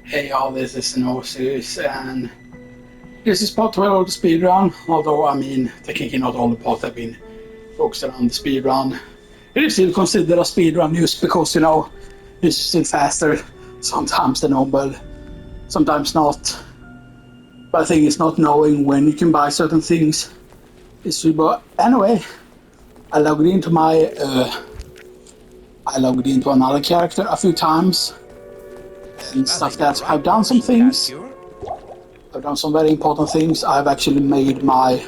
Hey y'all, this is Gnosis, and this is part 12 of the speedrun, although, I mean, technically not all the parts have been focused around the speedrun. It is still considered a speedrun just because, it's still faster sometimes than normal, sometimes not. But the thing is not knowing when you can buy certain things. But anyway, I logged into another character a few times and stuff that I've done some things. I've done some very important things. I've actually made my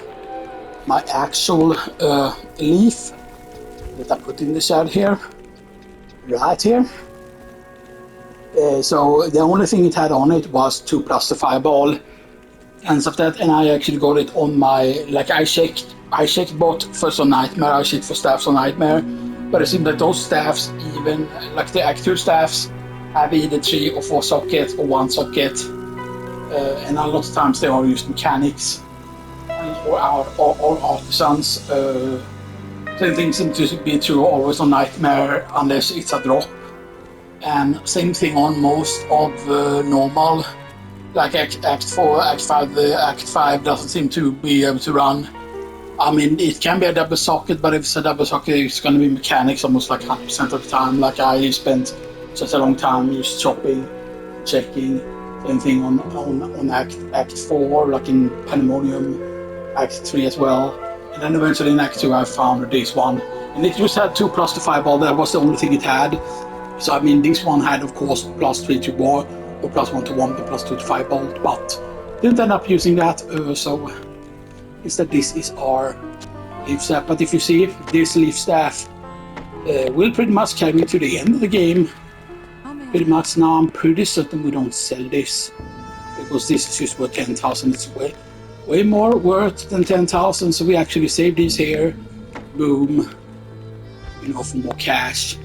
actual leaf that I put in the shed here, right here. So the only thing it had on it was 2 plus the fireball and stuff that, and I actually got it on my, like I checked both first on Nightmare, I checked for staffs on Nightmare, but it seemed that those staffs, even like the actual staffs, have either 3 or 4 sockets or 1 socket. And a lot of times they are used mechanics or artisans. Same thing seems to be true always on Nightmare unless it's a drop. And same thing on most of normal, like Act 4, Act 5. Act 5 doesn't seem to be able to run. I mean, it can be a double socket, but if it's a double socket, it's going to be mechanics almost like 100% of the time. Like I spent such a long time just chopping, checking. Same thing on Act 4, like in Pandemonium, Act 3 as well. And then eventually in Act 2 I found this one. And it just had 2 plus the fireball, that was the only thing it had. So I mean, this one had of course plus 3 to war, or plus 1 to 1, but plus 2 to fireball, but didn't end up using that, so instead this is our leaf staff. But if you see, this leaf staff will pretty much carry me to the end of the game. Pretty much now I'm pretty certain we don't sell this, because this is just worth 10,000. It's way more worth than 10,000, so we actually save these here. Boom. For more cash.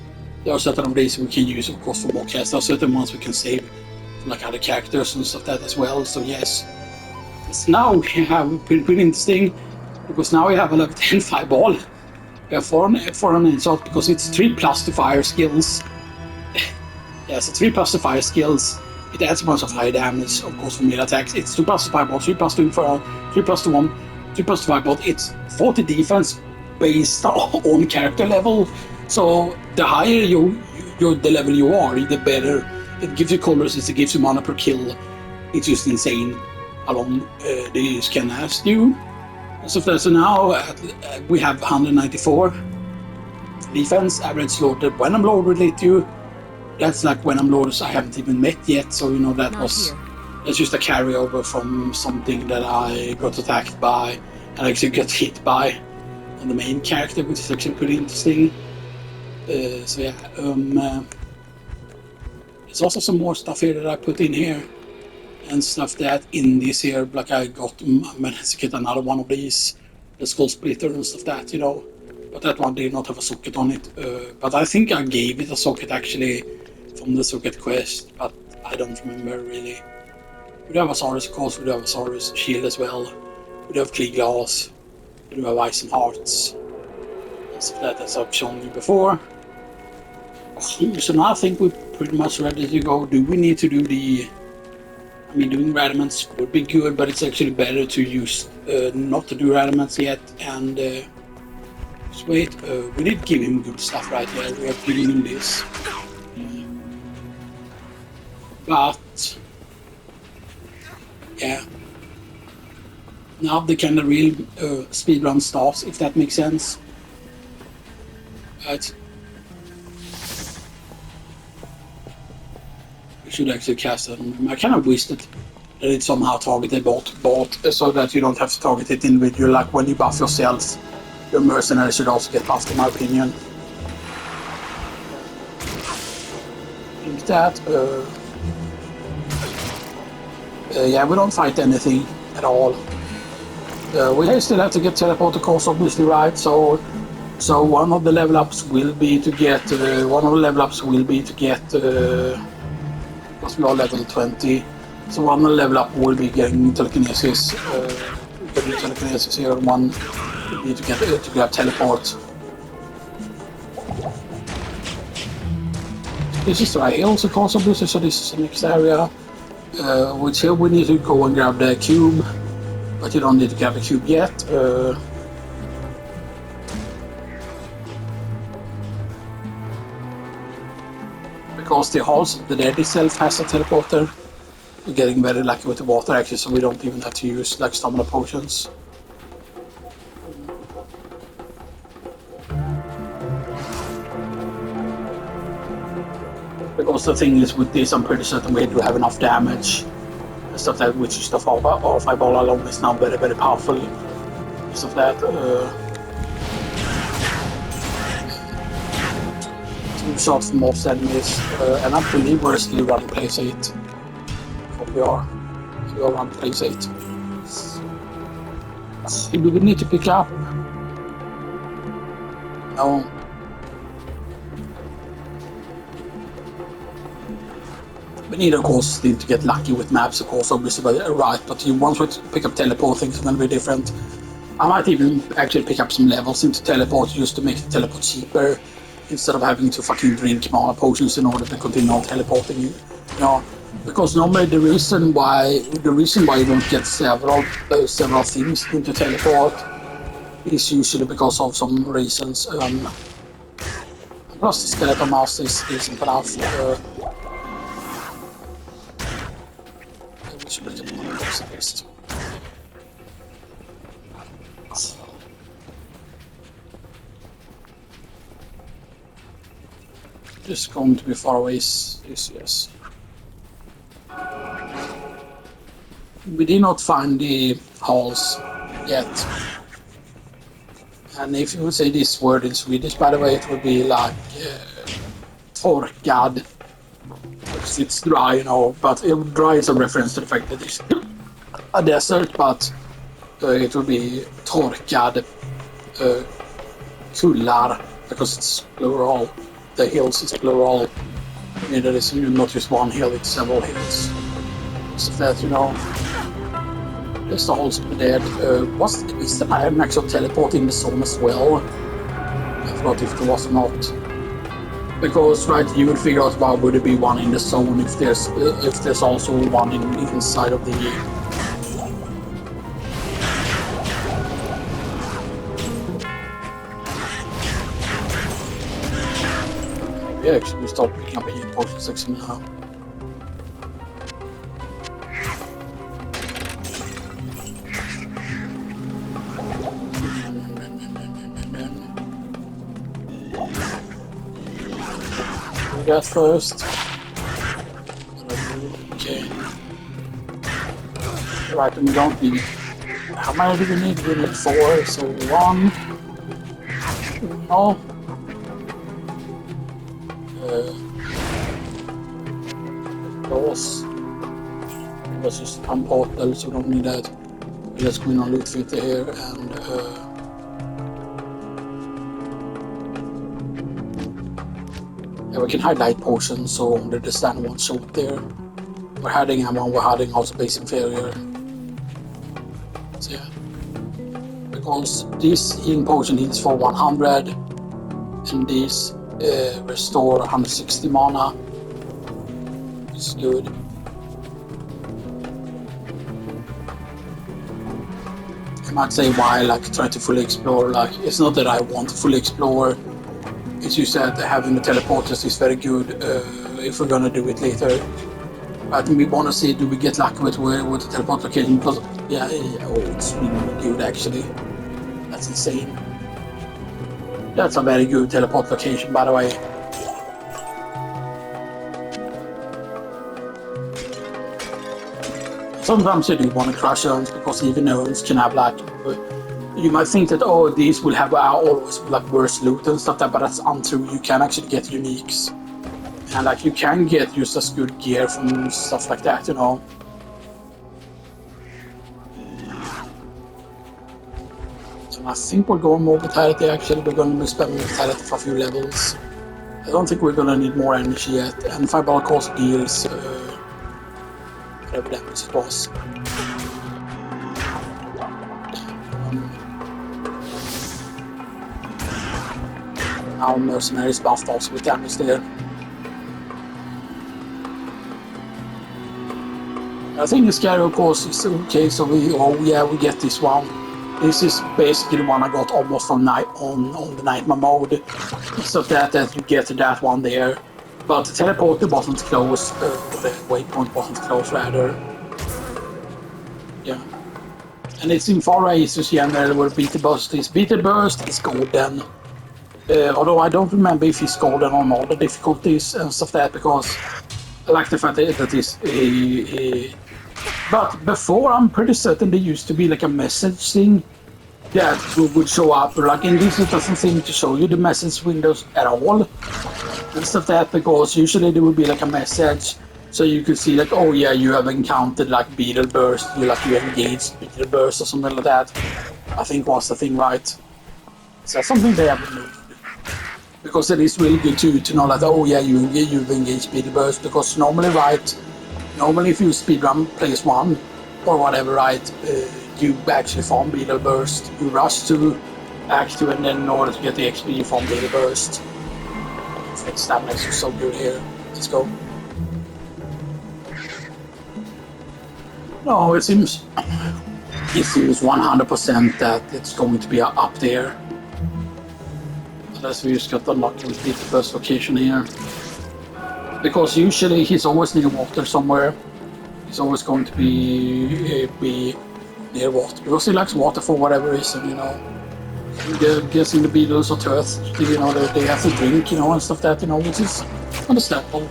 There are certain of these we can use, of course, for more cash. There are certain ones we can save, like other characters and stuff like that as well. So yes. So now we have pretty interesting, because now we have a level 10 fireball. We have 4 on insult because it's 3 plus to fire skills. Yeah, so 3 plus to fire skills. It adds a bunch of high damage, of course, for melee attacks. It's 2 plus to fireball, 3 plus to inferno, 3 plus to 1, 3 plus to fireball. It's 40 defense based on character level. So the higher the level you are, the better. It gives you colors, it gives you mana per kill. It's just insane how long these can last you. So now we have 194 defense, average slaughtered when I'm loaded with you. That's like when I'm loaded, I haven't even met yet, so that's just a carryover from something that I got attacked by and actually got hit by on the main character, which is actually pretty interesting. So yeah, there's also some more stuff here that I put in here and stuff that in this here, like I managed to get another one of these, the skull splitter and stuff that, but that one did not have a socket on it. But I think I gave it a socket actually from the socket quest, but I don't remember really. We do have a Saurus, of course, we do have a Saurus shield as well. We do have Clee Glass, we do have Ice and Hearts, and stuff that as I've shown you before. So now I think we're pretty much ready to go. Do we need to do doing Radamants would be good, but it's actually better to use not to do Radamants yet. And just wait, we did give him good stuff right there. We have given him this. But yeah, now the kind of real speedrun starts, if that makes sense. Right. Should actually cast it on him. I kind of wish that it somehow targeted both, so that you don't have to target it individually. Like when you buff yourself, your mercenary should also get buffed, in my opinion. Like that. Yeah, we don't fight anything at all. We still have to get teleport, of course, obviously, right? So one of the level ups will be to get. Because we are level 20, so one level up will be getting telekinesis. Getting telekinesis here, one will be to grab teleport. This is right here also, of course, obviously, so this is the next area. which here we need to go and grab the cube, but you don't need to grab the cube yet. Because the halls, the dead itself has a teleporter. We're getting very lucky with the water actually, so we don't even have to use like stamina potions. Because the thing is with this, I'm pretty certain we do have enough damage. Stuff that which is the fireball alone is now very, very powerful. Stuff that. 2 shots from most enemies, and I believe we're still running place 8. We are running place 8. Do we need to pick up? No. We need, of course, still to get lucky with maps, of course, obviously, but right. But once we pick up teleport, things are going to be different. I might even actually pick up some levels into teleport just to make the teleport cheaper, instead of having to fucking drink mana potions in order to continue on teleporting. You know, because normally the reason why you don't get several things into teleport is usually because of some reasons. Plus the skeleton master isn't enough. We should look at one of those at least. Just going to be far away is yes. We did not find the halls yet. And if you would say this word in Swedish, by the way, it would be like torkad. It's dry, you know, but dry is a reference to the fact that it's a desert, but it would be torkad kullar, because it's plural. The hills is plural. I mean, there is not just one hill, it's several hills. So that, you know, there's the holes dead. Is the iron actual teleport in the zone as well? I forgot if it was or not. Because, right, you would figure out why would it be one in the zone if there's also one inside of the... Yeah, actually, we start picking up a potion section now. Gas first. Okay. Right, and we don't need... How many do we need? We need 4, so 1. No. Those. Let's just pump portal, so we don't need that. Let's go in on loot filter here and... Yeah, we can hide light potions, so only the stand won't show up there. We're hiding ammo, we're hiding also base inferior. So yeah. Because this healing potion heals for 100, and this restore 160 mana. It's good. I might say why like try to fully explore, like it's not that I want to fully explore. It's just that having the teleporters is very good if we're gonna do it later. But we want to see, do we get lucky with the teleport location? Because yeah, oh, it's really good actually. That's insane. That's a very good teleport location, by the way. Sometimes you do want to crush urns because even urns can have like. You might think that, oh, these will have always like worse loot and stuff, but that's untrue. You can actually get uniques. And like you can get just as good gear from stuff like that, you know. So I think we're going more vitality actually. We're going to be spending vitality for a few levels. I don't think we're going to need more energy yet. And fireball cost deals whatever damage it was. Now mercenaries buffed also with damage there. I think the scary, of course, is okay. So we get this one. This is basically the one I got almost on the nightmare mode. So that you get that one there. But the teleporter wasn't close. The waypoint wasn't close, rather. Yeah. And it's in far races generally where Beetleburst is. Beetleburst is golden. Although I don't remember if he's golden on all the difficulties and stuff like that, because I like the fact that is. But before, I'm pretty certain there used to be like a message thing that would show up. Like in this, it doesn't seem to show you the message windows at all and stuff like that, because usually there would be like a message. So you could see like, oh yeah, you have encountered like Beetleburst, you engaged Beetleburst or something like that. I think was the thing, right? So that's something they have removed. Because it is really good to know that, oh yeah, you've engaged Beetleburst, because normally if you speedrun place 1 or whatever, right, you actually farm Beetleburst, you rush to Act 2, and then in order to get the XP you farm Beetleburst. Stamina is so good here. Let's go. No, it seems 100% that it's going to be up there. Unless we just got unlucky with the first location here. Because usually he's always near water somewhere. He's always going to be near water. Because he likes water for whatever reason, you know. I'm guessing the beetles are thirsty, you know, they have to drink, you know, and stuff like that, you know, which is understandable.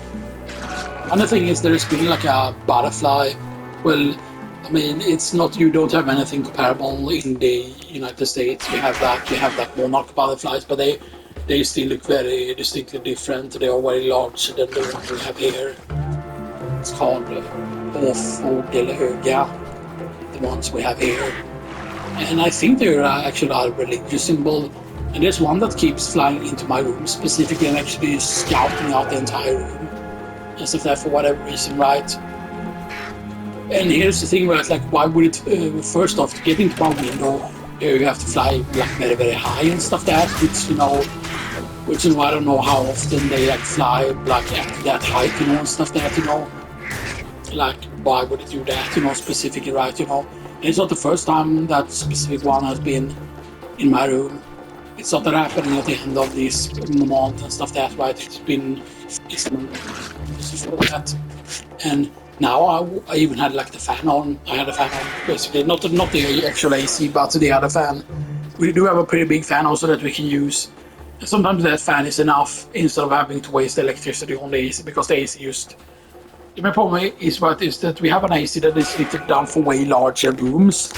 And the thing is, there has been like a butterfly. Well, I mean, it's not, you don't have anything comparable in the United States. You have like monarch butterflies, but they still look very distinctly different. They are very larger than the one we have here. It's called Fågelhöga, the ones we have here. And I think they're actually a religious symbol. And there's one that keeps flying into my room specifically and actually scouting out the entire room. And stuff like that for whatever reason, right? And here's the thing, right? Like, why would it, first off, to get into my window, you have to fly like very, very high and stuff like that, which is why I don't know how often they like fly like at that height, you know, and stuff like that, you know. Like, why would it do that, you know, specifically, right, you know. And it's not the first time that specific one has been in my room. It's not that happening at the end of this month and stuff like that, right? It's been before that. And now I even had like the fan on. I had a fan on, basically. Not the actual AC, but the other fan. We do have a pretty big fan also that we can use. And sometimes that fan is enough instead of having to waste electricity on the AC, because the AC used. The main problem is that we have an AC that is lifted down for way larger rooms.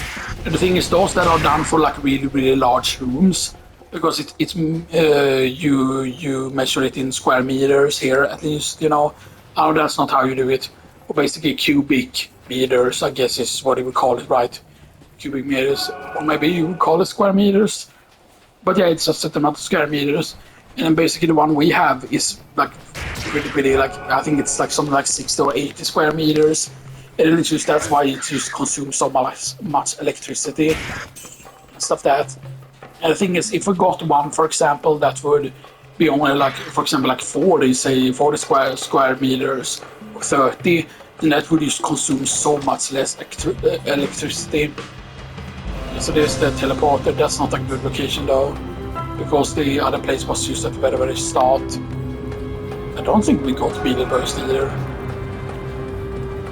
And the thing is, those that are done for like really, really large rooms, because it's you measure it in square meters here, at least, you know. Oh, that's not how you do it. Or basically cubic meters, I guess is what you would call it, right? Cubic meters, or maybe you would call it square meters. But yeah, it's just a amount of square meters. And then basically the one we have is like pretty like, I think it's like something like 60 or 80 square meters. And it's just, that's why it just consumes so much electricity and stuff like that. And the thing is, if we got one, for example, that would be only like, for example, like 40 square meters, or 30, then that would just consume so much less electricity. So there's the teleporter. That's not a good location though, because the other place was used at the very, very start. I don't think we got Beetleburst either.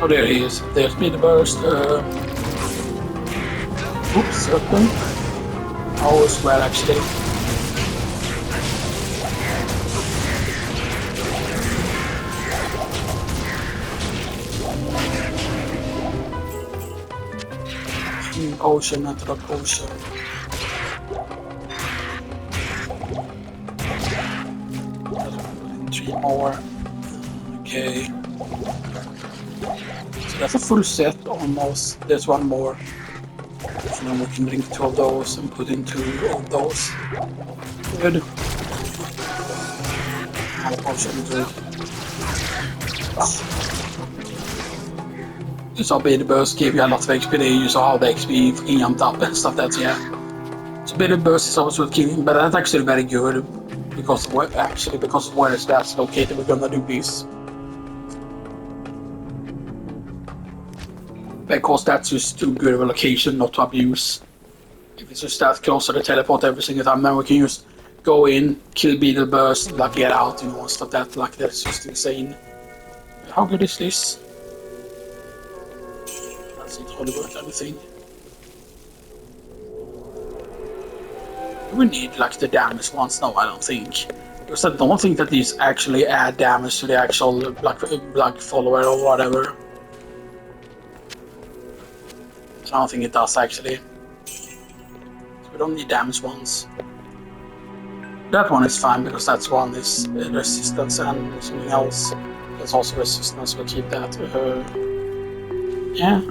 Oh, there he is. There's Beetleburst. Oops, open. Oh, it's well actually. Ocean, not like ocean. Three more. Okay. So that's a full set almost. There's one more. So then we can drink 2 of those and put in 2 of those. Good. Potion good. You saw Beetleburst gave you a lot of XP. You saw how the XP jumped up and stuff. That's yeah. So Beetleburst is also killing, but that's actually very good because of where that's located. We're gonna do this. because that's just too good of a location not to abuse. If it's just that close to the teleport every single time, then we can just go in, kill Beetleburst, like get out, and stuff that, like that's just insane. How good is this? That's not hardly worth anything. Do we need like the damage ones? No, I don't think. Because I don't think that these actually add damage to the actual like follower or whatever. I don't think it does actually. So we don't need damage ones. That one is fine because that's one is resistance and something else. There's also resistance, we'll keep that. Yeah.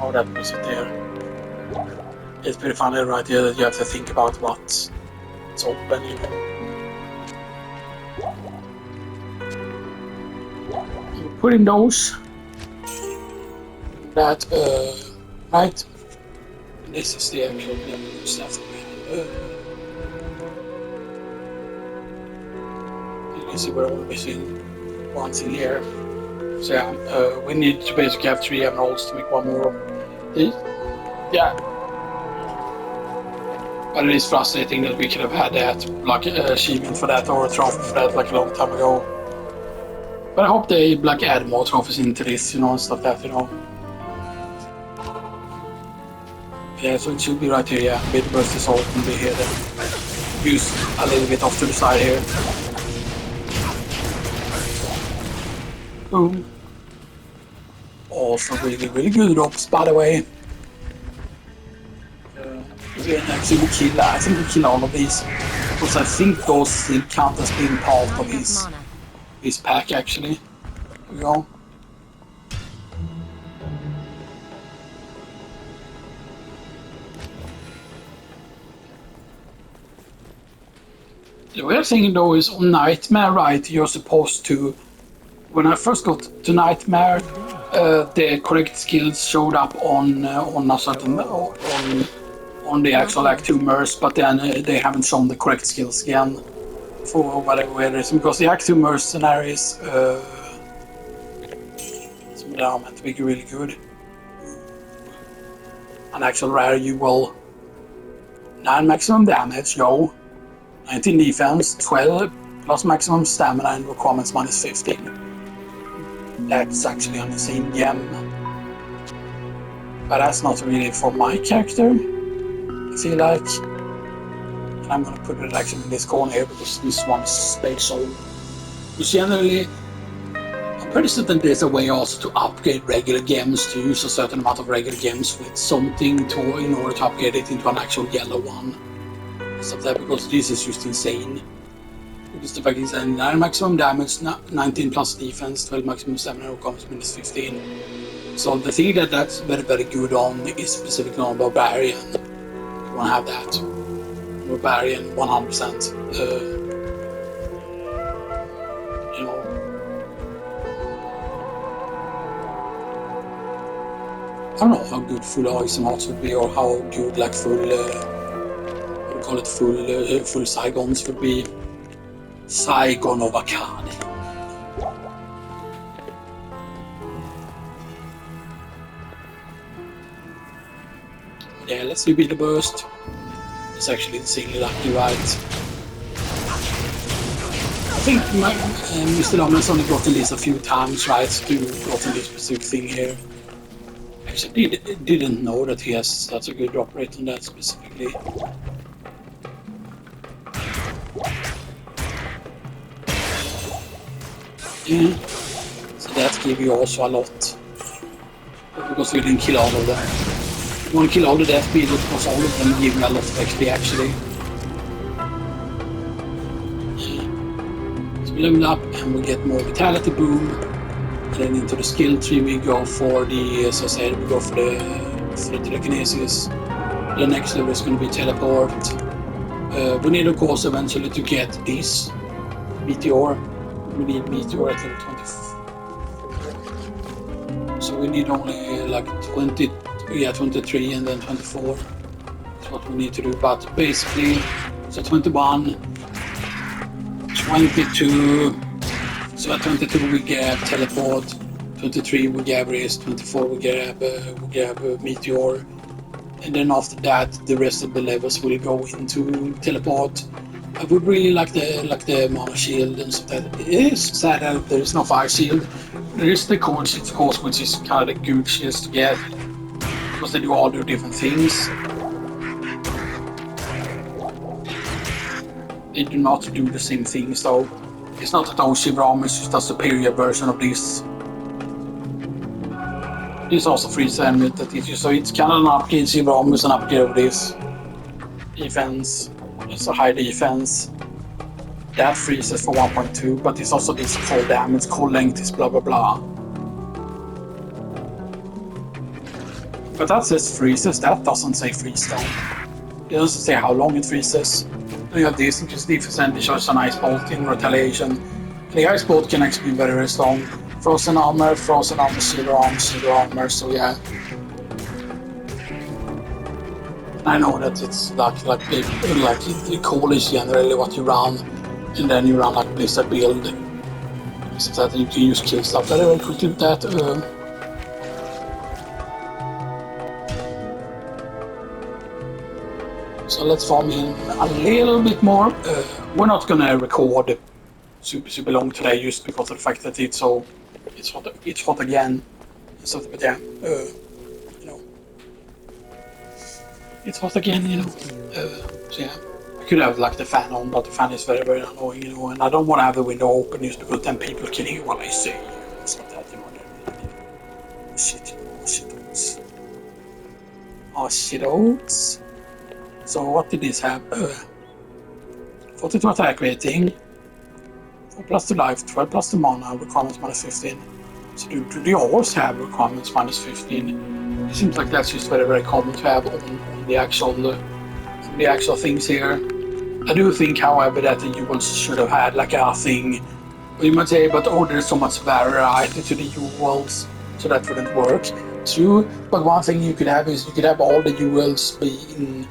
Oh, that was it there. It's pretty funny right here that you have to think about what's open, you know. Put in those. That, right. This is the actual stuff that we have. You can see we're only missing one thing here. So yeah, we need to basically have 3 emeralds to make one more of these. Yeah. But it is frustrating that we could have had that, like, achievement for that or a trophy for that, like, a long time ago. But I hope they, like, add more trophies into this, you know, and stuff like that, you know. Yeah, so it should be right here, yeah. Beetleburst is all going to be here then. Use a little bit off to the side here. Boom. Also really, really good drops, by the way. Actually, I think we kill all of these. Because I think those still count as being part of his pack, actually. Here we go. The weird thing though is on Nightmare, right, you're supposed to, when I first got to Nightmare, the correct skills showed up on a certain, on the actual Act 2 Merce, but then they haven't shown the correct skills again for whatever reason, because the Act 2 mercenaries, some of them are meant to be really good. An actual rare, you will 9 maximum damage, yo. 19 defense, 12 plus maximum stamina and requirements minus 15. That's actually an insane gem. But that's not really for my character, I feel like. And I'm gonna put it actually in this corner here because this one is special. Because generally, I'm pretty certain there's a way also to upgrade regular gems, to use a certain amount of regular gems with something to, in order to upgrade it into an actual yellow one. Stuff there, because this is just insane. Because the fact is 9 maximum damage, 19 plus defense, 12 maximum stamina, requirements minus 15. So the thing that's very, very good on is specifically on Barbarian. You want to have that. Barbarian 100%. You know. I don't know how good full Oxen hearts would be, or how good like full call it full Saigons would be. Saigon of Akkad. Yeah, let's do Beetleburst. It's actually insanely lucky, right? I think Mr. Lomman's only gotten this a few times, right? To gotten this specific thing here. Actually, didn't know that he has such a good drop rate on that specifically. Yeah, so that gave you also a lot. Because we didn't kill all of them. You want to kill all the death beetles because all of them give you a lot of XP actually. Yeah. So we level up and we get more vitality boom. And then into the skill tree we go for the, as I said, we go for the telekinesis. The next level is going to be teleport. We need of course eventually to get this meteor. We need meteor at level 24. So we need only like 23 and then 24. That's what we need to do. But basically, so 21, 22. So at 22 we get teleport. 23 we get wrist. 24 we get meteor. And then after that, the rest of the levels will go into teleport. I would really like the mana shield and stuff. That it is sad that there is no fire shield. There is the cord shield, of course, which is kind of good shields to get because they do all the different things. They do not do the same things though. It's not that those shield armors, it's just a superior version of this. This also frees the enemy that it is, so it's kind of an upgrade shield armors and upgrade of this. Defense. It's a high defense. That freezes for 1.2, but it's also this cold damage, cold length is blah blah blah. But that says freezes, that doesn't say freeze down. It doesn't say how long it freezes. Then you have this, increased defense and it shows an ice bolt in retaliation. And the ice bolt can actually be very, very strong. Frozen armor, silver armor, so yeah. I know that it's like the cold is generally what you run, and then you run like Blizzard build, so that you can use kill stuff very quickly with that. So let's farm in a little bit more. We're not gonna record super long today just because of the fact that it's hot again. So, but yeah, you know. It's hot again, you know. So yeah, I could have like the fan on, but the fan is very, very annoying, you know. And I don't want to have the window open just because then people can hear what I say. It's not that, you know. Shit oats. Oh, shit oats. So what did this have? 42 attack rating, 4 plus to life, 12 plus to mana, requirements minus 15. So do they always have requirements minus 15? It seems like that's just very, very common to have on the actual things here. I do think, however, that the jewels should have had like a thing. You might say, but oh, there's so much variety to the jewels, so that wouldn't work. True, but one thing you could have is you could have all the jewels be in,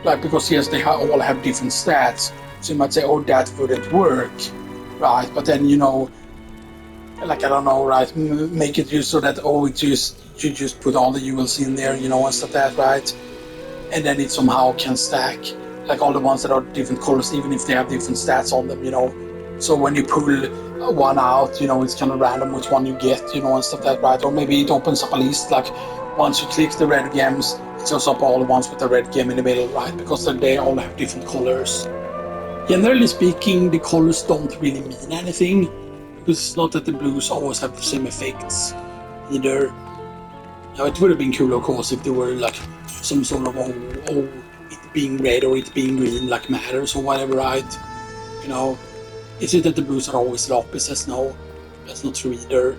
like, because yes, they all have different stats. So you might say, oh, that wouldn't work, right? But then, you know, like, I don't know, right? Make it just so that, oh, you just put all the jewels in there, you know, and stuff like that, right? And then it somehow can stack, like all the ones that are different colors, even if they have different stats on them, you know. So when you pull one out, you know, it's kind of random which one you get, you know, and stuff like that, right? Or maybe it opens up a list, like once you click the red gems, it shows up all the ones with the red gem in the middle, right? Because they all have different colors. Generally speaking, the colors don't really mean anything, because it's not that the blues always have the same effects either. Now, it would have been cool, of course, if there were like some sort of it being red or it being green like matters or whatever, right? You know, is it that the blues are always the opposites? No, that's not true either.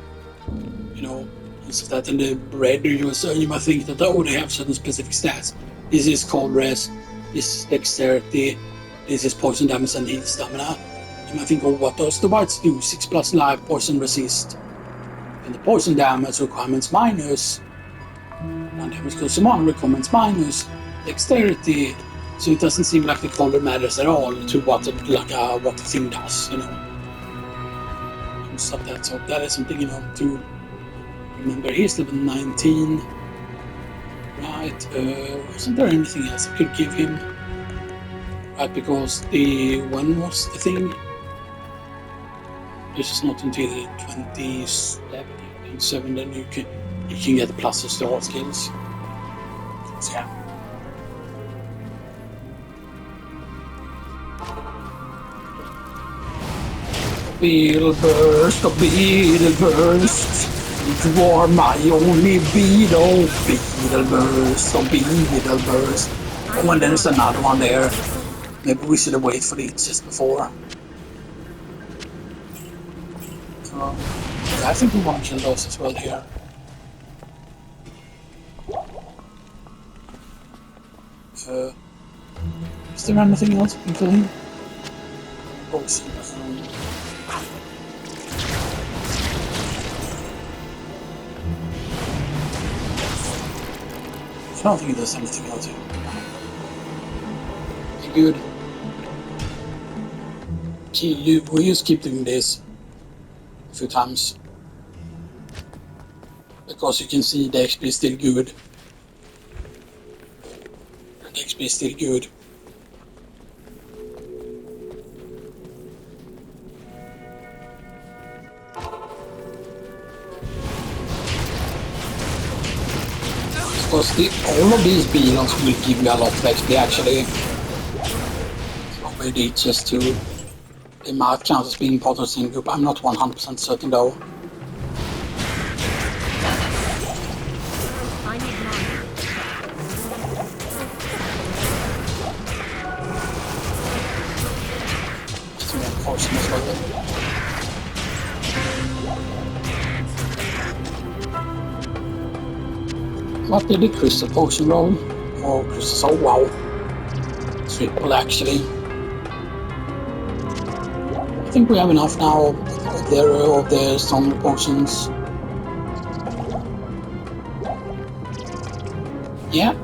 You know, it's that in the red you might think that, oh, they have certain specific stats. This is cold res, this is dexterity, this is poison damage and heal stamina. You might think, oh, what does the whites do? 6 plus life, poison resist. And the poison damage requirements minus. And damage goes to mana requirements minus. Dexterity. So it doesn't seem like the color matters at all to what the thing does, you know. And stuff that. So that is something, you know, to remember. He's level 19. Right, wasn't there anything else I could give him? Right, because when was the thing? This is not until 27, then you can get pluses to all skills. So yeah. Beetleburst, you are my only beetle. Beetleburst. Oh, and there's another one there. Maybe we should have waited for it just before. I think we want to kill those as well here. Is there anything else we can kill him? Oh, see. I don't think there's anything else here. Good. We just keep doing this a few times. Because you can see the XP is still good. The XP is still good. Because all of these beetles will give you a lot of XP actually. Maybe just to... They might count as being part of the same group. I'm not 100% certain though. I need mana. Just more potion as well. What did the crystal potion roll? Oh, crystals, oh wow. Triple actually. I think we have enough now of their stronger potions. Yeah.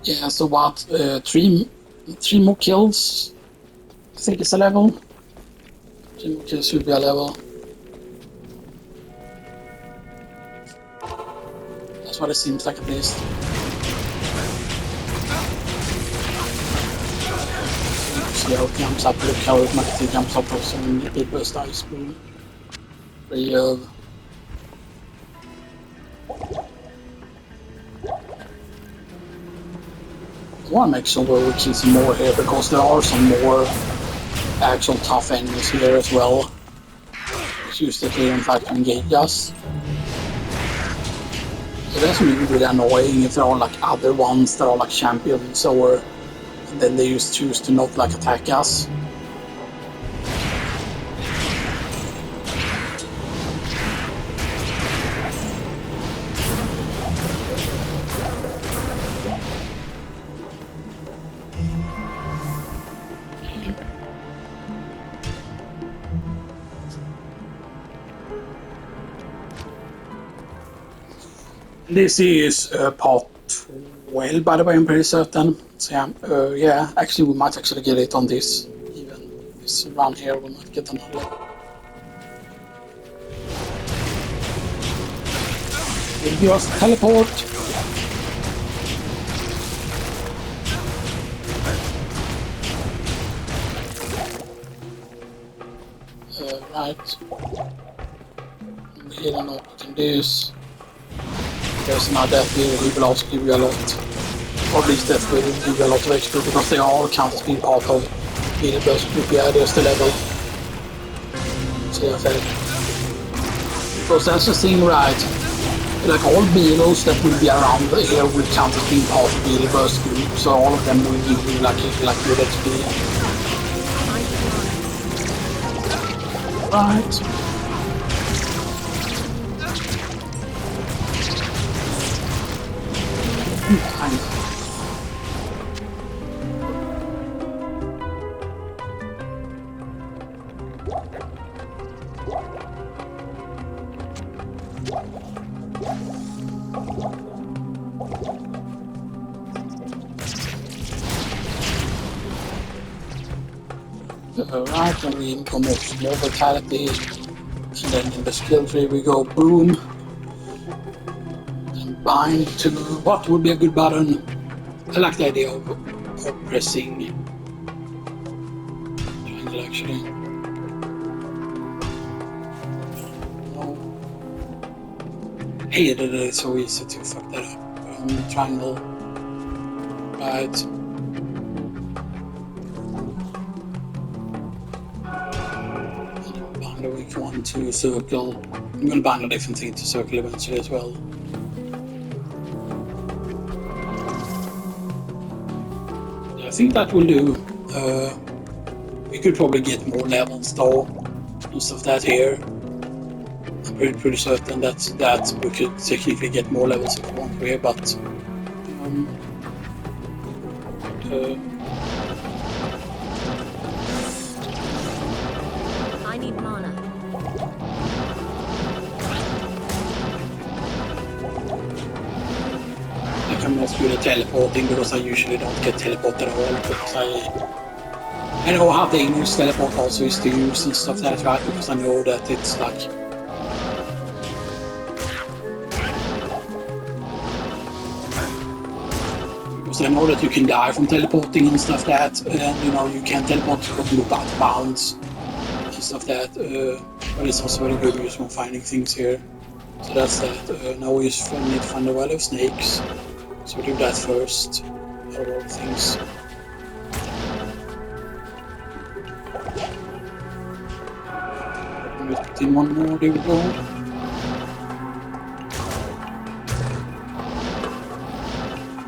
Yeah, so what, three more kills, I think it's a level. 3 more kills should be a level. That's what it seems like at least. See how it jumps up, look how it might jumps up also in the Beetleburst ice pool. Real. I want to make sure we kill some more here because there are some more actual tough enemies here as well. It's used that they in fact engage us. So that's really annoying if there are like other ones that are like champions or and then they just choose to not like attack us. This is part 12, by the way, I'm pretty certain. So yeah, actually we might actually get it on this, even this run here, we might get another. We'll just teleport. Right. We don't know what we can do. There's not that he will also give you a lot, or at least that will give you a lot of XP because they all count as being part of Beetleburst group. Yeah, there's the level. So I said, because that's the thing, right? Like all beetles that will be around here will count as being part of Beetleburst group, so all of them will give you like good XP. Right. Right, and we come up with more vitality, and then in the skill tree we go boom, and bind to what would be a good button. I like the idea of pressing triangle actually. No. Hey, it's so easy to fuck that up. Triangle. Right. Bind a weak one to circle. I'm gonna bind a different thing to circle eventually as well. I think that will do. We could probably get more levels though, instead of that here. I'm pretty certain that we could technically get more levels if we want here, but I need mana. not good at teleporting because I usually don't get teleport at all. Because I know how dangerous teleport also is to use and stuff like that, because I know that it's like... Because I know that you can die from teleporting and stuff like that, and you know, you can teleport to loop out of bounds and stuff like that, but it's also very good use when finding things here. So that's that. Now we just need to find a well of snakes, so we do that first, out of all things. Put in one more, there we go.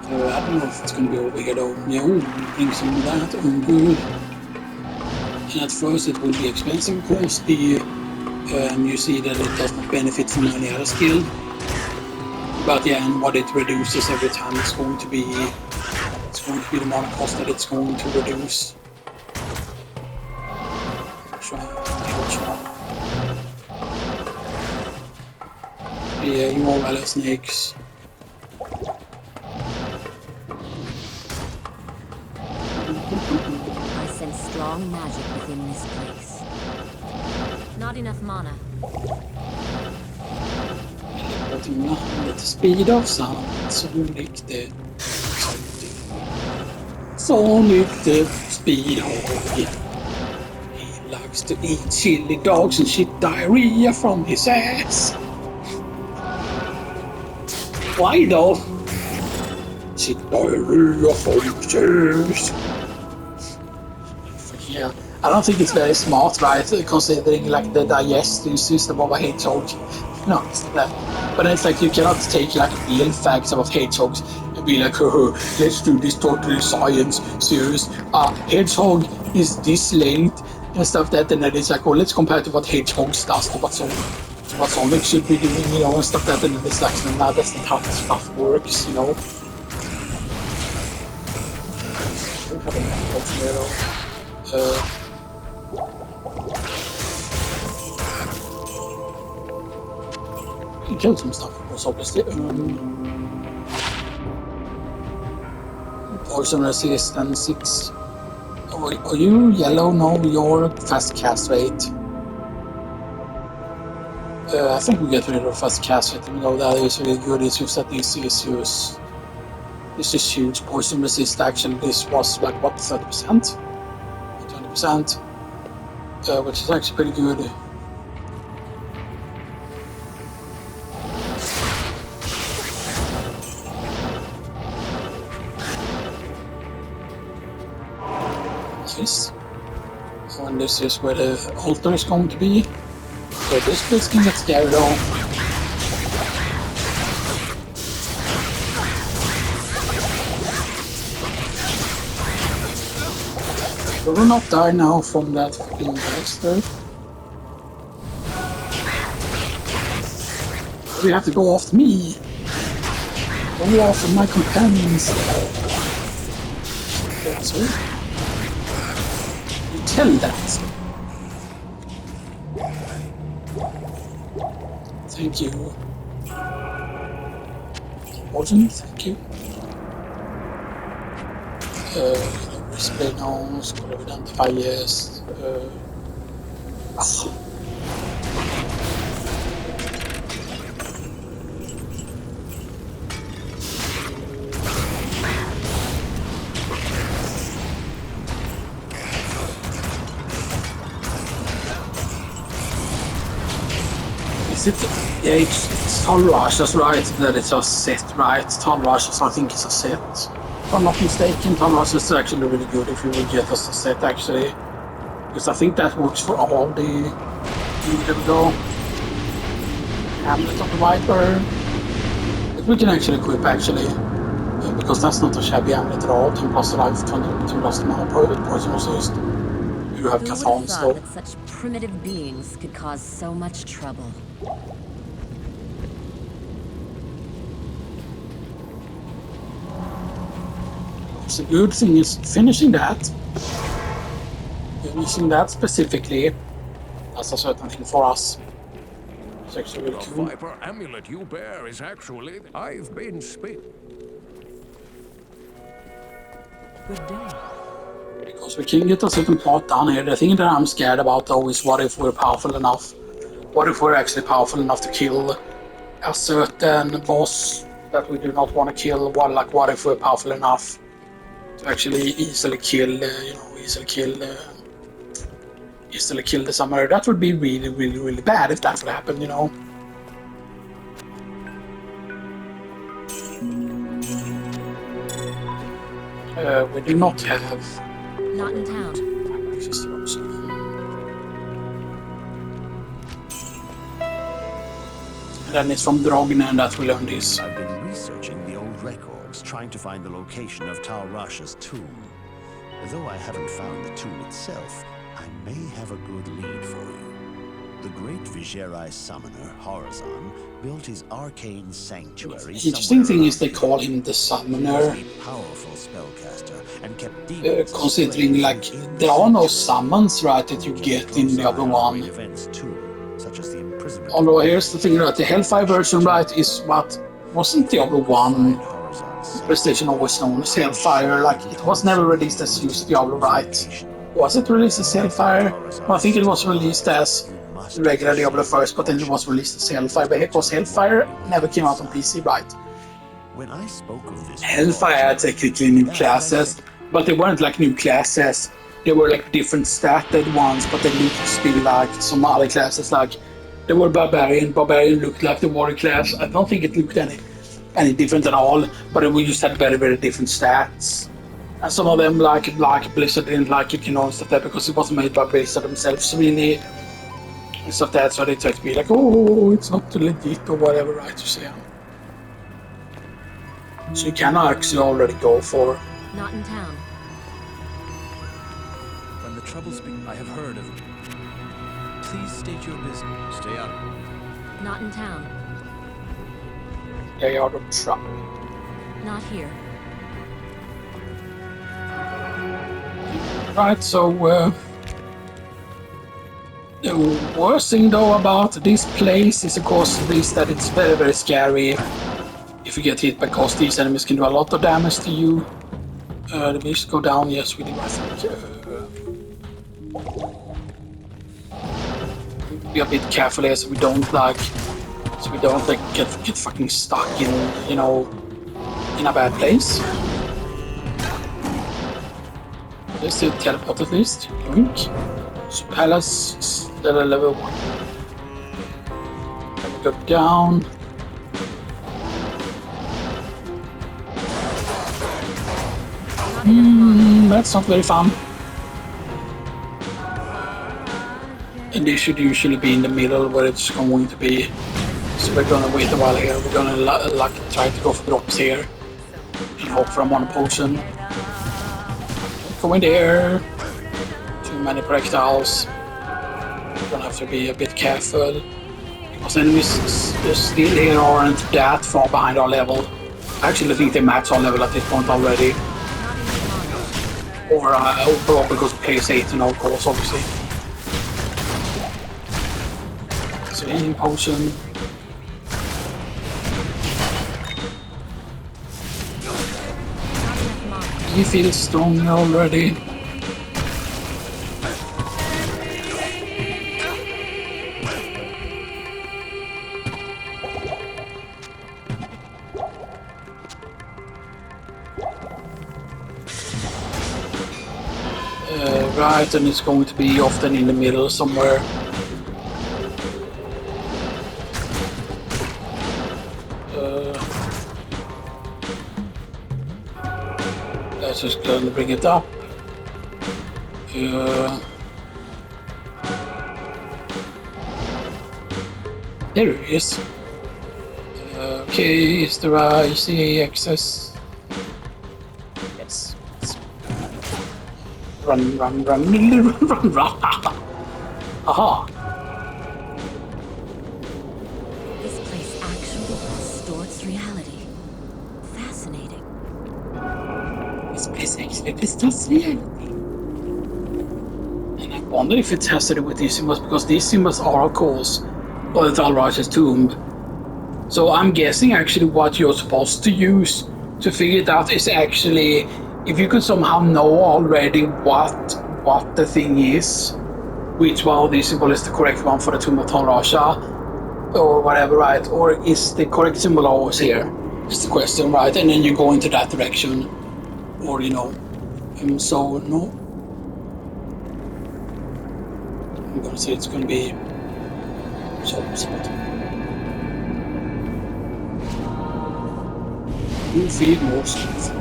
I don't know if it's going to be over here though. Yeah, bring some of that, good. And at first it will be expensive because you see that it does not benefit from any other skill. But yeah, and what it reduces every time it's going to be the amount of cost that it's going to reduce. Yeah, you all value snakes. I sense strong magic within this place. Not enough mana. Lite speed of sound, så riktigt. Så nyttigt speedhog. He likes to eat chili dogs and shit diarrhea from his ass. Why though? Shit diarrhea from his ass. Yeah, I don't think it's very smart, right? Considering like the digestive system of a hedgehog. No, it's not that. But it's like you cannot take like real facts about hedgehogs and be like, oh, let's do this totally science serious. Hedgehog is this length and stuff that, and then it's like, oh, let's compare to what hedgehogs does to what Sonic should be doing, you know, and stuff that, and then it's like, nah, that's not how stuff works, you know. Killed some stuff, of course, obviously. Poison resistance 6. Are you yellow? No, you're fast cast rate. I think we get rid of fast cast rate, even though that is really good. It's just that this is huge. Poison resist actually, this was like what, 30%? 20%? Which is actually pretty good. And this is where the altar is going to be. So this place can get scary though. We will not die now from that fucking monster. We have to go after me. Go after my companions. That's it. Tell that. Thank you. Poison, thank you. Display now, scroll identify, yes. Yeah, it's Tom Rush's right that it's a set, right? Tom Rush's, I think, is a set. If I'm not mistaken, Tom Rush is actually really good if you will get us a set, actually. Because I think that works for all the... There we go. Hamlet of the Viper. But we can actually equip, actually. Because that's not a shabby amulet at all. 10 plus life, 20 plus mana poison resist. You have Cathons, though. That such primitive beings could cause so much trouble. The good thing is finishing that. Finishing that specifically. That's a certain thing for us. It's actually really cool. The Viper amulet you bear is actually... I've been spit. Good day. Because we can get a certain part down here. The thing that I'm scared about though is what if we're powerful enough? What if we're actually powerful enough to kill a certain boss that we do not want to kill? What if we're powerful enough to actually easily kill the summoner? That would be really, really, really bad if that would happen, you know. We do not have. Not in town. And then it's from Drognen that we learn this. I've been researching the old records, trying to find the location of Tal Rasha's tomb. Though I haven't found the tomb itself, I may have a good lead for you. The great Vigerai summoner, Horazan, built his arcane sanctuary. The interesting thing is they call him the summoner. He was a powerful spellcaster and kept considering like there are no summons, right, that you get in Diablo 1. Events too, such as the imprisonment. Although here's the thing, right, the Hellfire version, right, is what wasn't Diablo 1 PlayStation always known as Hellfire. Like it was never released as used Diablo, right? Was it released as Hellfire? Well, I think it was released as regular Diablo first, but then it was released as Hellfire. But because Hellfire never came out on PC, right? When I spoke of this, Hellfire had technically new classes, but they weren't like new classes. They were like different statted ones, but they looked still like some other classes. Like they were Barbarian. Barbarian looked like the warrior class. I don't think it looked any different at all, but we just had very, very different stats. And some of them, like Blizzard, didn't like it, you know, stuff like that, because it wasn't made by Blizzard themselves, really. And stuff like that, so they tried to be like, oh, it's not legit or whatever, right? You see. So you can actually already go for. Not in town. When the troubles begin, I have heard of it. Please state your business. Stay out. Not in town. Stay out of trouble. Not here. Right, so the worst thing though about this place is of course this, that it's very, very scary if you get hit, because these enemies can do a lot of damage to you. Did we just go down? Yes, we did, I think. Be a bit careful here so we don't get fucking stuck in, you know, in a bad place. Let's do teleport at least. Link. So Palace is level 1. Then we go down. That's not very fun. And they should usually be in the middle where it's going to be. So we're gonna wait a while here. We're gonna try to go for drops here and hope for a mono potion. Go in there. Too many projectiles. We're gonna have to be a bit careful, because enemies still here aren't that far behind our level. I actually think they match our level at this point already. Or because it plays 8 and of course, obviously. So healing potion. He feels strong already. Right, and it's going to be often in the middle somewhere. Let's just go and bring it up. There it is. Okay, is there a easy access? Yes. Run. Aha! This place actually distorts reality. Fascinating. This place actually distorts reality. And I wonder if it has to do with these symbols, because these symbols are, of course, the Tal Rasha's tomb. So I'm guessing actually what you're supposed to use to figure it out is actually if you could somehow know already what the thing is, which one of these symbols is the correct one for the Tomb of Tal Rasha, or whatever, right? Or is the correct symbol always here? Is the question, right? And then you go into that direction, or you know. So no, I'm gonna say it's gonna be spot. You feed more stuff.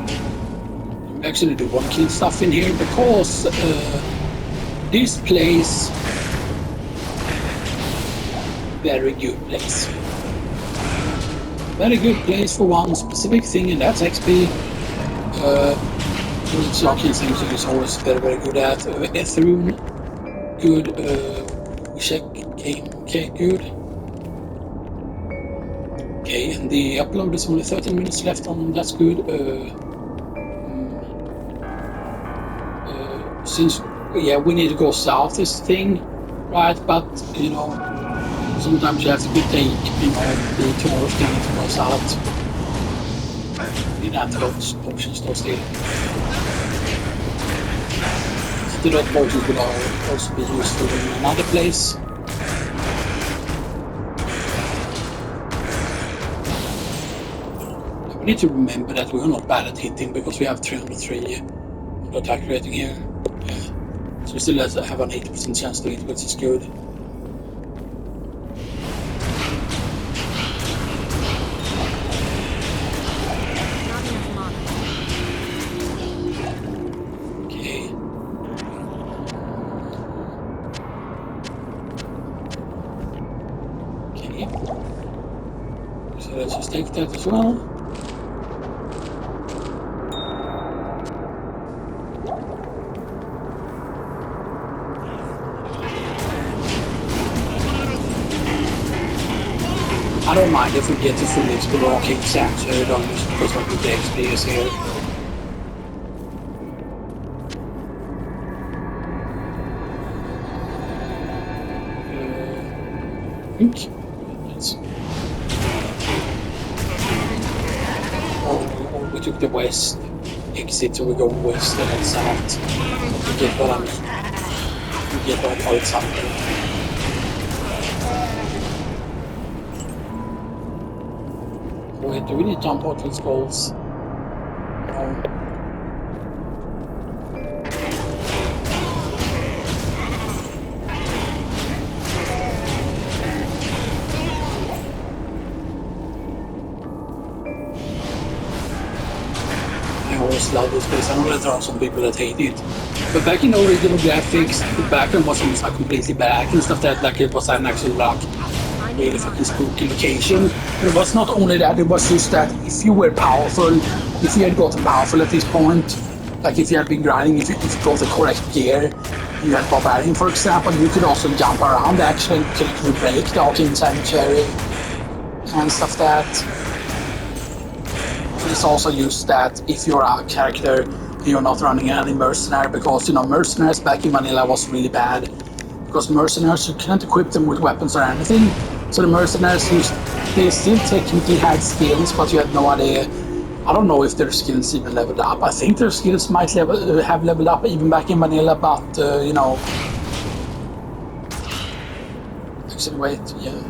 I actually do want to kill stuff in here because this place, very good place. Very good place for one specific thing, and that's XP. Which locking things is always very good at. Ethereum, good. Check game, okay, good. Okay, and the upload is only 13 minutes left on. That's good. Since yeah, we need to go south this thing, right? But you know, sometimes you have to take the tourist thing to go south. You have those options though still. The dot potions will also be useful in another place. We need to remember that we are not bad at hitting because we have 303 on the attack rating here. Yeah. So we still have an 80% chance to hit, which is good. Okay. Okay. So let's just take that as well. I don't mind if we get to fully explore Arcane Sanctuary, just because of the XP is here. I think that's... Or we took the west exit, so we go west and then south. You get what I mean. You get what it's something. Wait, do we need jump out with skulls? No. I always love this place. I know that there are some people that hate it. But back in the original graphics, the background was almost like completely black and stuff like it was an actual like really fucking spooky location. But it was not only that, it was just that if you were powerful, if you had gotten powerful at this point, like if you had been grinding, if you got the correct gear, you had Barbarian for example, you could also jump around actually to break the Arcane Sanctuary and stuff that. It's also used that if you're a character, you're not running any mercenary, because you know mercenaries back in vanilla was really bad. Because mercenaries, you can't equip them with weapons or anything. So the mercenaries, they still technically had skills, but you had no idea. I don't know if their skills even leveled up. I think their skills might have leveled up even back in vanilla, but you know. Actually, wait, yeah.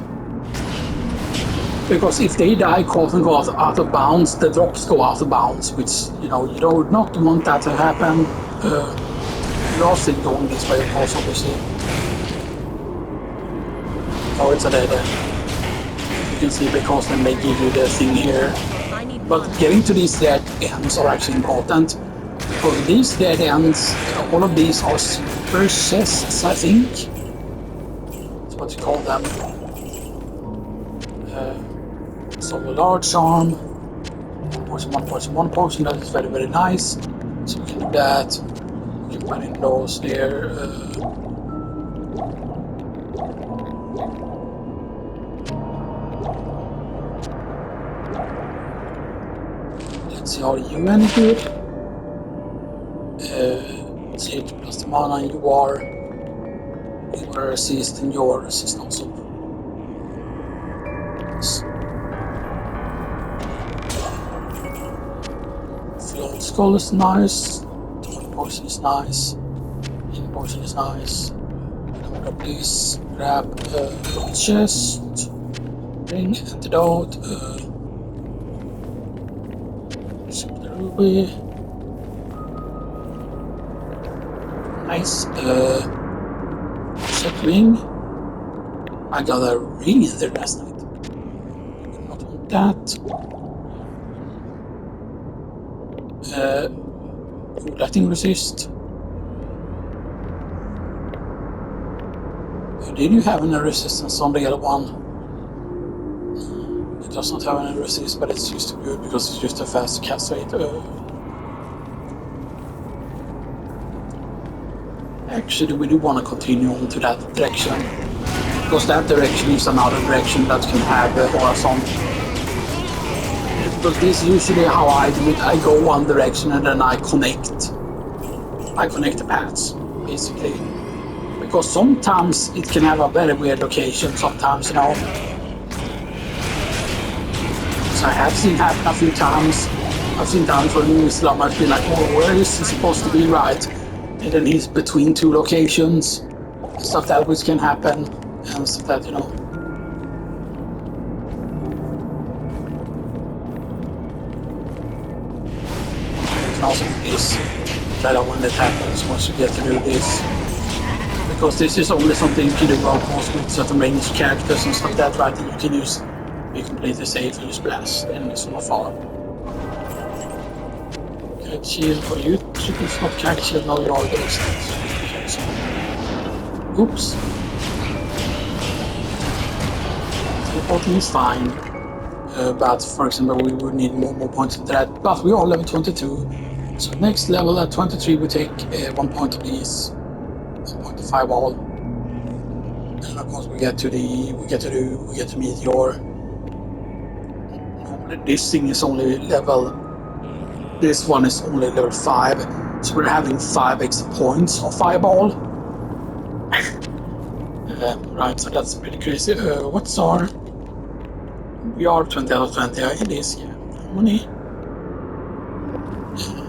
Because if they die, caught and go out of bounds, the drops go out of bounds, which you know you do not want that to happen. You're also going this way, of course, obviously. Oh, it's a dead end. You can see because then they give you the thing here. But getting to these dead ends are actually important. Because these dead ends, all of these are super chests, I think. That's what you call them. So a large arm. One potion, that is very nice. So we can do that. We can put in those there. Let's see, are you any good? Let's see, plus the mana you are resist and your resist also. Floats skull is nice. Demon poison is nice. Healing potion is nice. Please grab a chest. Ring, antidote. The ruby. Nice. Check ring. I got a ring in there last night. Not want that. Lightning resist. Did you have any resistance on the yellow one? It does not have any resistance, but it's just good because it's just a fast cast rate. Actually, we do want to continue on to that direction. Because that direction is another direction that can have horizon. Because this is usually how I do it. I go one direction and then I connect. I connect the paths, basically. Because sometimes it can have a very weird location, sometimes, you know. So I have seen happen a few times. I've seen times where new Islam might be like, oh, where is he supposed to be, right? And then he's between two locations. Stuff that which can happen, and stuff that, you know. You can also do this. That when that happens, once you get to do this. Because this is only something you can do, of course, with certain ranged characters and stuff like that, right? That you can use. Be completely safe and use blast enemies from afar. Character shield for you. It's not character shield, no, you're all against it. Oops. Teleporting is fine. But for example, we would need more points into that. But we are level 22. So next level at 23, we take 1 point of these. 1.5 all, and of course we get to Meteor. Normally this thing is only level. This one is only level 5, so we're having 5 extra points of Fireball. Right, so that's pretty crazy. What's our? We are 20 out of 20. It is, yeah. How many?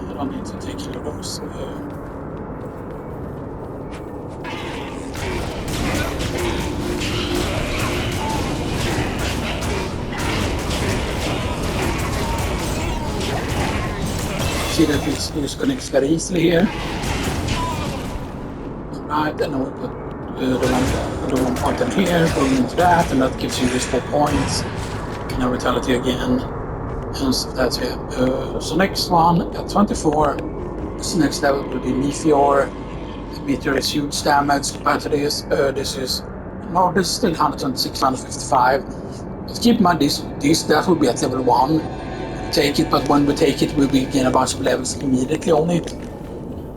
I don't need to take care of those. See that this just connects very easily here. Right, and then we put the one point in here, going into that, and that gives you just 4 points. And now Vitality again. And so that's it. So next one at 24. So next level will be Meteor. Meteor is huge damage compared to this. This is still 126, 155. But keep in mind that will be at level 1. Take it, but when we take it, we gain a bunch of levels immediately on it.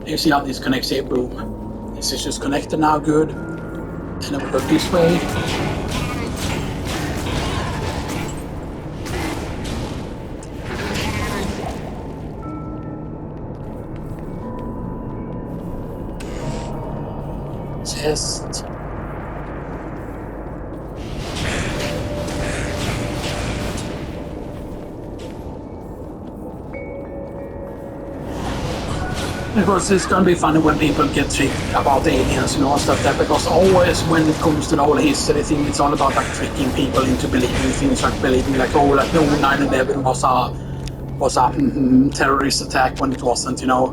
You see how this connects here, boom. This is just connected now, good. And then we go this way. Chest. Because it's gonna be funny when people get tricked about aliens, you know, and stuff like that. Because always when it comes to the whole history thing, it's all about like tricking people into believing things, like believing like, oh, like no, 9/11 was a terrorist attack when it wasn't, you know.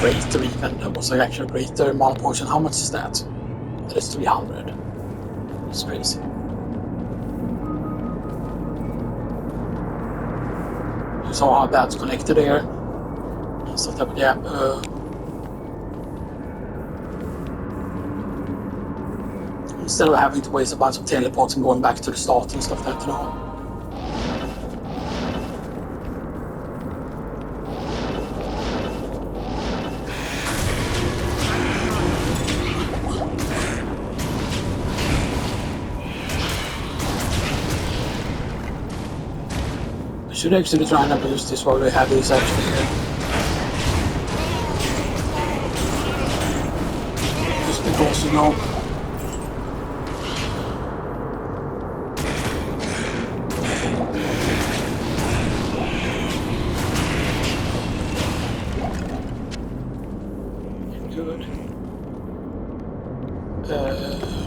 Greater even. That was actually greater amount portion. How much is that? That is 300. It's crazy. You saw how that's connected there. So that, yeah. Instead of having to waste a bunch of teleports and going back to the start and stuff like that, you know. We should actually try and abuse this while we have this actually here. Just because, you know.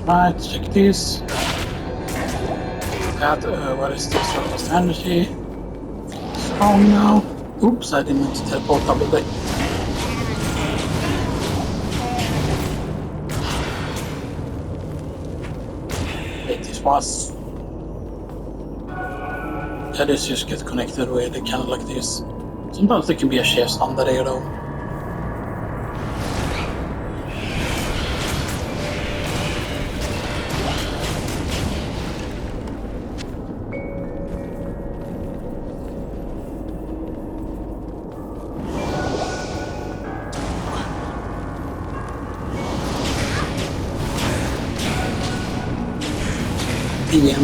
Right, check this. That, what is this? Surplus energy. Strong now. Oops, I didn't mean to teleport double deck. Wait, this was. Yeah, this just gets connected with it kind of like this. Sometimes there can be a chest under there though.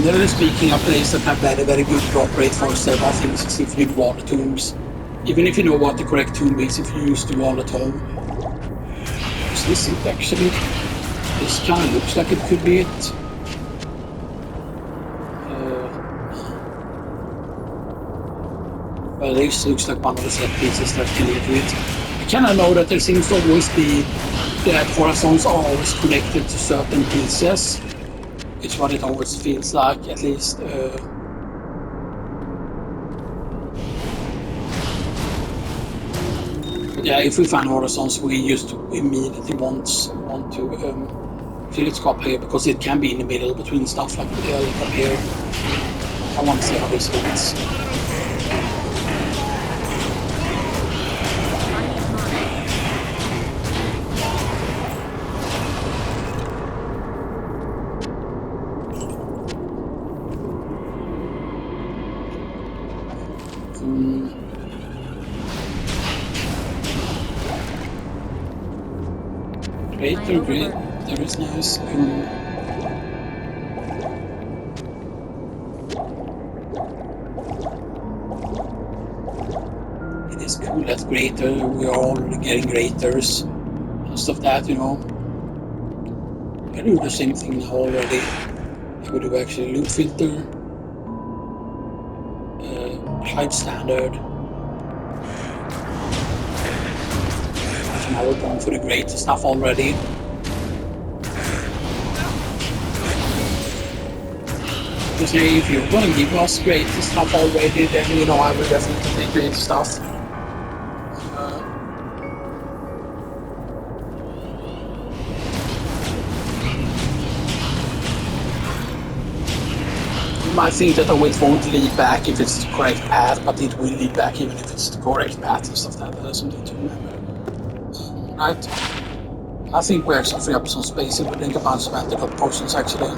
Generally speaking, a place that have very good drop rate for several things is if you wall tombs. Even if you know what the correct tomb is, if you use the wall at home. Is this it actually? This kind of looks like it could be it. Well, this looks like one of the set pieces that can lead to it. I kind of know that there seems to always be that horizons are always connected to certain pieces. It's what it always feels like, at least. Yeah, if we find horizons, we used to immediately want to fill its up here because it can be in the middle between stuff like up here. I want to see how this looks. Great, that is nice. It is cool that greater, we are all getting greaters and stuff that, you know. I do the same thing now already. I would do actually loot filter, hide standard. Now we're going for the great stuff already. Because hey, if you're gonna give us great stuff already, then you know I will definitely take great stuff. You might think that the weight won't lead back if it's the correct path, but it will lead back even if it's the correct path and stuff like that. That's something to remember. Right. I think we actually free up some space if we think about some antidote potions actually.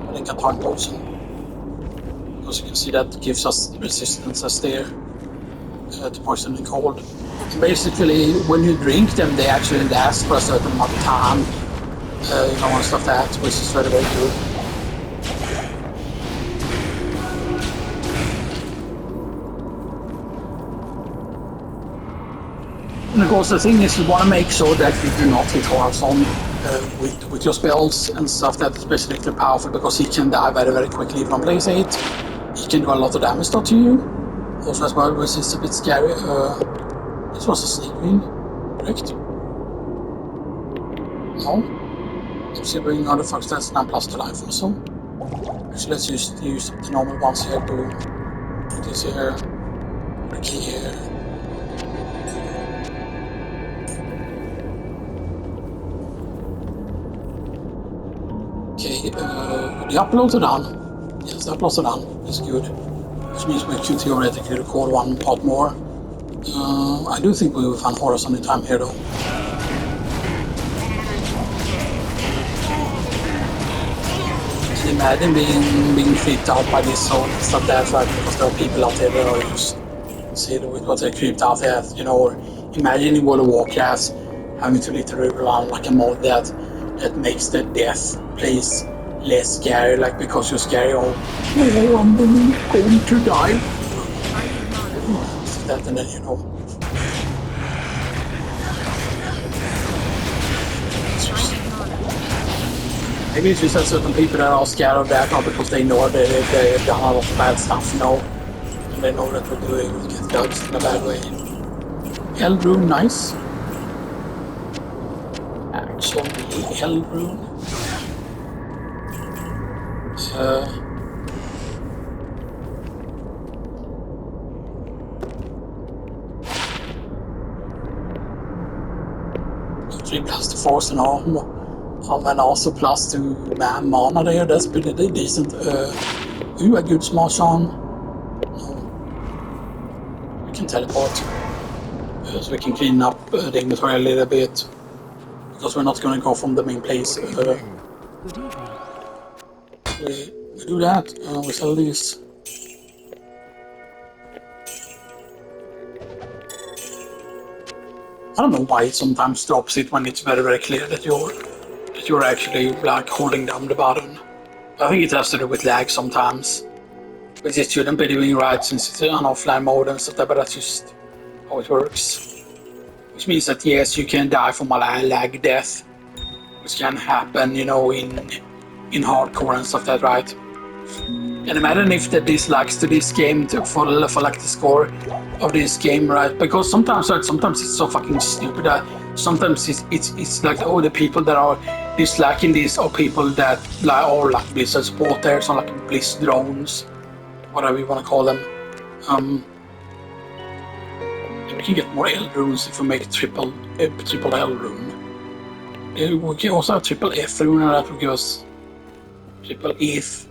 I think a tarn potion. Because you can see that gives us resistance as there to poison and cold. And basically, when you drink them, they actually last for a certain amount of time. You know, and stuff like that, which is very good. And of course the thing is you want to make sure that you do not hit Horizon with your spells and stuff that is basically powerful because he can die very quickly from place 8. He can do a lot of damage to you. Also as well, which is a bit scary. This was a sneak wing, correct? No? Considering artifacts that's 9 plus to life also. Actually let's use the normal ones here to put this here, put a key here. Okay, the uploads are done. Yes, the uploads are done. It's good. Which means we could theoretically record one part more. I do think we will find Horizon in time here though. Can you imagine being creeped out by this zone and stuff like that, right? Because there are people out there that are just see what they're creeped out at, you know, or imagine in World of Warcraft having to literally run like a mod that makes the death place less scary, like because you're scary, oh I'm going to die. That and then you know. Maybe it's just that certain people that are scared of that, not because they know that they've done a lot of bad stuff, you know. And they know that we're doing get judged in a bad way. Hell room, nice. Show me Hell Rune. Plus to force and arm, and also plus to mana there. That's pretty decent. Ooh, a good smash on. No. We can teleport. So we can clean up the inventory a little bit. Because we're not going to go from the main place. We do that. We sell these. I don't know why it sometimes drops it when it's very clear that you're actually like holding down the button. I think it has to do with lag sometimes, which it shouldn't be doing right since it's an offline mode and stuff. But that's just how it works. Which means that yes, you can die from a lag death, which can happen, you know, in hardcore and stuff. That right. And imagine if the dislikes to this game for like the score of this game, right? Because sometimes it's so fucking stupid that sometimes it's like, oh, the people that are disliking this are people that like or like Blizzard supporters or like Blizz drones, whatever you want to call them. We can get more L runes if we make triple L rune. We can also have triple F rune, and that will give us triple ETH.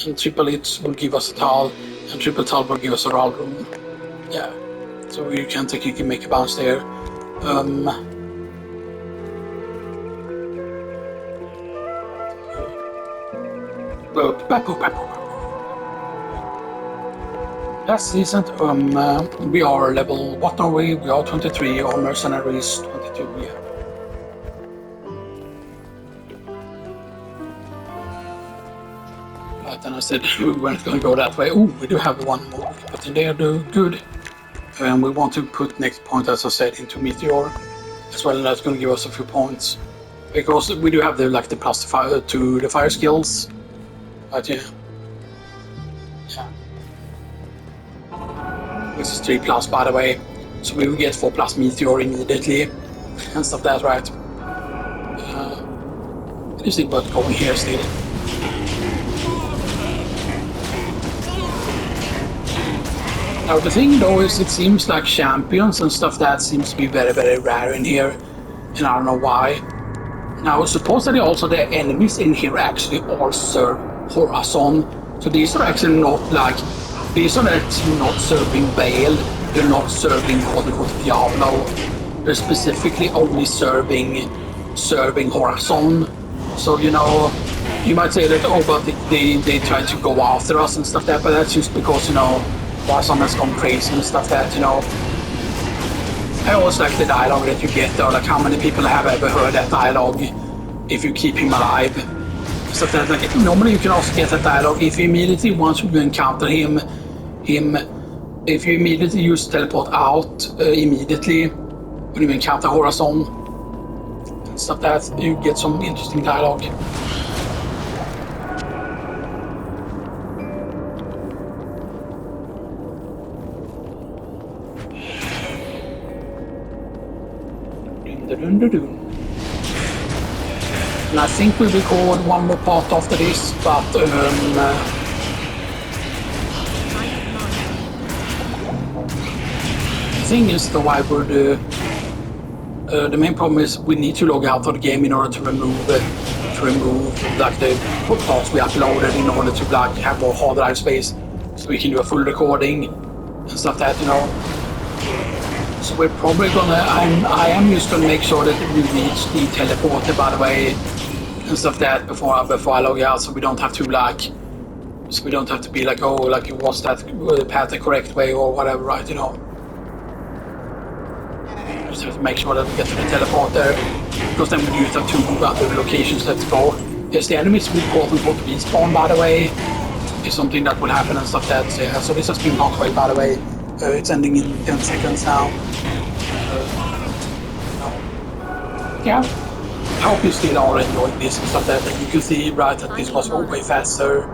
And triple it will give us a Tal, and triple Tal will give us a Ral rune. Yeah, so you can technically make a bounce there. That's decent. We are level, what are we? We are 23, our mercenaries 22, yeah. And I said we weren't going to go that way. Oh, we do have one more, but in there, good. And we want to put next point, as I said, into Meteor as well, and that's going to give us a few points because we do have the plus to the fire skills. But yeah, this is 3+, by the way, so we will get 4+ Meteor immediately and stuff. That's right. You see what's going here still. Now the thing though is it seems like champions and stuff that seems to be very rare in here, and I don't know why. Now supposedly also the enemies in here actually all serve Horazon, so these are actually not serving Baal, they're not serving Diablo, they're specifically only serving Horazon. So you know, you might say that, oh, but they try to go after us and stuff that, but that's just because, you know, Horazon has gone crazy and stuff that, you know. I always like the dialogue that you get there, like how many people have ever heard that dialogue if you keep him alive. So that, like, normally you can also get that dialogue if you immediately, once you encounter him, if you immediately use teleport out immediately when you encounter Horazon and stuff that, you get some interesting dialogue. And I think we record one more part after this, but the thing is though, I would the main problem is we need to log out of the game in order to remove like the parts we uploaded in order to like have more hard drive space so we can do a full recording and stuff that, you know. So we're probably gonna, I am just gonna make sure that we reach the teleporter, by the way, and stuff that before I log out, so we don't have to be like, oh, like was that path the correct way or whatever, right? You know. Just have to make sure that we get to the teleporter, because then we use have 2 other locations left to go. Yes, the enemies will quote unquote respawn, by the way, is something that will happen and stuff that. Yeah, so this has been halfway, by the way. It's ending in 10 seconds now. Yeah, I hope you still are enjoying this and stuff that you can see, right, that this was way faster.